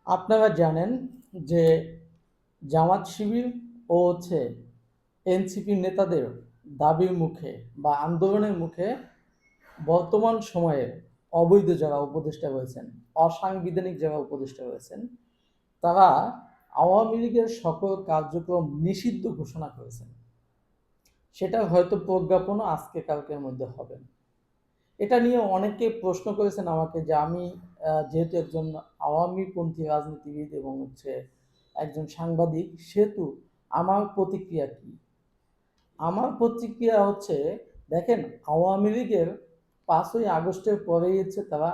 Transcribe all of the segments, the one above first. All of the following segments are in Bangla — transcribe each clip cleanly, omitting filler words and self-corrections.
আপনারা জানেন যে জামাত শিবির ও এনসিপি নেতাদের দাবির মুখে বা আন্দোলনের মুখে বর্তমান সময়ে অবৈধ যারা উপদেষ্টা রয়েছেন, অসাংবিধানিক যারা উপদেষ্টা রয়েছেন, তারা আওয়ামী লীগের সকল কার্যক্রম নিষিদ্ধ ঘোষণা করেছেন। সেটা হয়তো প্রজ্ঞাপনও আজকে কালকের মধ্যে হবে। এটা নিয়ে অনেকে প্রশ্ন করেছেন আমাকে যে আমি যেহেতু একজন আওয়ামীপন্থী রাজনীতিবিদ এবং একজন সাংবাদিক, সেহেতু আমার প্রতিক্রিয়া কি? আমার প্রতিক্রিয়া দেখেন, আওয়ামী লীগের 5ই আগস্টের পরেই তারা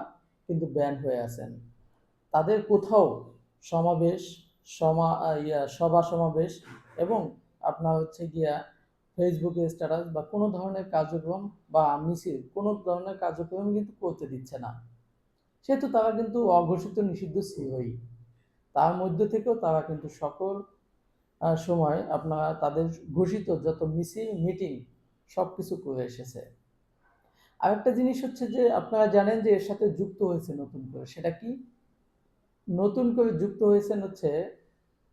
কিন্তু ব্যান হয়ে আছেন। তাদের কোথাও সমাবেশ, সভা সমাবেশ এবং আপনার গিয়া ফেসবুকে স্ট্যাটাস বা কোনো ধরনের কার্যক্রম বা মিছিল, কোনো ধরনের কার্যক্রম কিন্তু করতে দিচ্ছে না। সেহেতু তারা কিন্তু অঘোষিত নিষিদ্ধ ছিলই। তার মধ্যে থেকেও তারা কিন্তু সকল সময় আপনারা তাদের ঘোষিত যত মিছিল, মিটিং সবকিছু করে এসেছে। আরেকটা জিনিস যে আপনারা জানেন যে এর সাথে যুক্ত হয়েছে নতুন করে, সেটা কি? নতুন করে যুক্ত হয়েছেন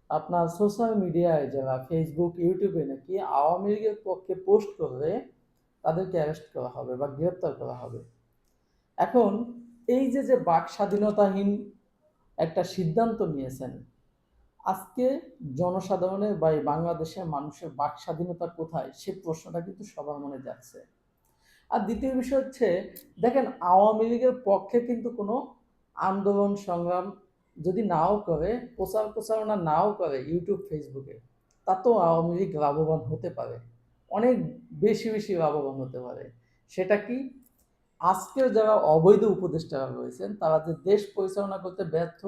আপনার সোশ্যাল মিডিয়ায় যারা ফেসবুক, ইউটিউবে নাকি আওয়ামী লীগের পক্ষে পোস্ট করলে তাদেরকে অ্যারেস্ট করা হবে বা গ্রেপ্তার করা হবে। এখন এই যে বাক স্বাধীনতাহীন একটা সিদ্ধান্ত নিয়েছেন, আজকে জনসাধারণের বা এই বাংলাদেশের মানুষের বাক স্বাধীনতা কোথায়, সে প্রশ্নটা কিন্তু সবার মনে যাচ্ছে। আর দ্বিতীয় বিষয় দেখেন, আওয়ামী লীগের পক্ষে কিন্তু কোনো আন্দোলন সংগ্রাম যদি নাও করে, প্রচার প্রচারণা নাও করে ইউটিউব, ফেসবুকে, তাতেও আওয়ামী লীগ লাভবান হতে পারে, অনেক বেশি বেশি লাভবান হতে পারে। সেটা কি? আজকের যারা অবৈধ উপদেষ্টারা রয়েছেন, তারা যে দেশ পরিচালনা করতে ব্যর্থ,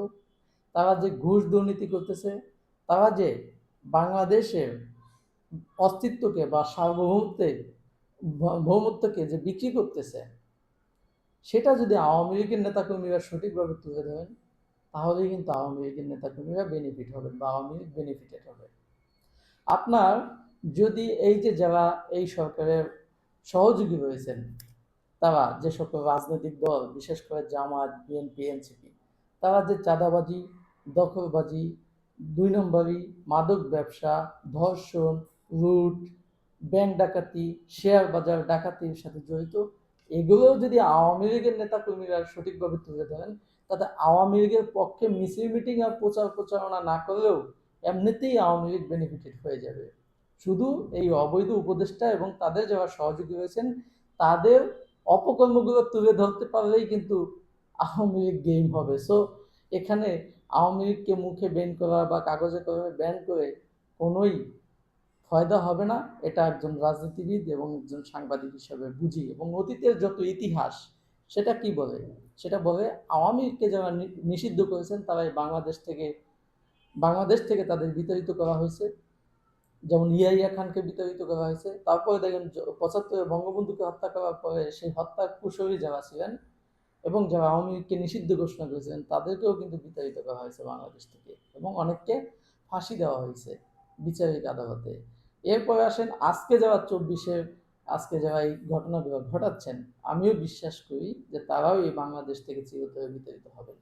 তারা যে ঘুষ দুর্নীতি করতেছে, তারা যে বাংলাদেশের অস্তিত্বকে বা ভৌমত্বকে যে বিক্রি করতেছে, সেটা যদি আওয়ামী লীগের নেতাকর্মীরা সঠিকভাবে তুলে ধরেন, তাহলেই কিন্তু আওয়ামী লীগের নেতাকর্মীরা বেনিফিট হবেন বা আওয়ামী লীগ বেনিফিটেড হবে। আপনার যদি এই যে যারা এই সরকারের সহযোগী রয়েছেন, তারা যে সকল রাজনৈতিক দল, বিশেষ করে জামাত, বিএনপি, এনসিপি, তারা যে চাঁদাবাজি, দখলবাজি, 2 নম্বরি, মাদক ব্যবসা, ধর্ষণ, লুট, ব্যাংক ডাকাতি, শেয়ার বাজার ডাকাতির সাথে জড়িত, এগুলোও যদি আওয়ামী লীগের নেতাকর্মীরা সঠিকভাবে তুলে ধরেন, তাতে আওয়ামী লীগের পক্ষে মিছিল, মিটিং আর প্রচার প্রচারণা না করলেও এমনিতেই আওয়ামী লীগ বেনিফিটেড হয়ে যাবে। শুধু এই অবৈধ উপদেষ্টা এবং তাদের যারা সহযোগী রয়েছেন, তাদের অপকর্মগুলো তুলে ধরতে পারলেই কিন্তু আওয়ামী লীগ গেম হবে। সো এখানে আওয়ামী লীগকে মুখে ব্যান করা বা কাগজে কলমে ব্যান করে কোনোই ফায়দা হবে না। এটা একজন রাজনীতিবিদ এবং একজন সাংবাদিক হিসেবে বুঝি, এবং অতীতের যত ইতিহাস সেটা কি বলে? সেটা বলে আওয়ামী লীগকে যারা নিষিদ্ধ করেছেন, তারাই বাংলাদেশ থেকে তাদের বিতাড়িত করা হয়েছে। যেমন ইয়াহিয়া খানকে বিতাড়িত করা হয়েছে। তারপরে দেখেন 75-এ বঙ্গবন্ধুকে হত্যা করার পরে সেই হত্যার কুশলী যারা ছিলেন এবং যারা আওয়ামী লীগকে নিষিদ্ধ ঘোষণা করেছিলেন, তাদেরকেও কিন্তু বিতাড়িত করা হয়েছে বাংলাদেশ থেকে, এবং অনেককে ফাঁসি দেওয়া হয়েছে বিচারিক আদালতে। এরপরে আসেন আজকে যারা এই ঘটনাগুলো ঘটাচ্ছেন, আমিও বিশ্বাস করি যে তারাও এই বাংলাদেশ থেকে চিরতরে বিতাড়িত হবেন।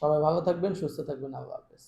সবাই ভালো থাকবেন, সুস্থ থাকবেন। আল্লাহ হাফেজ।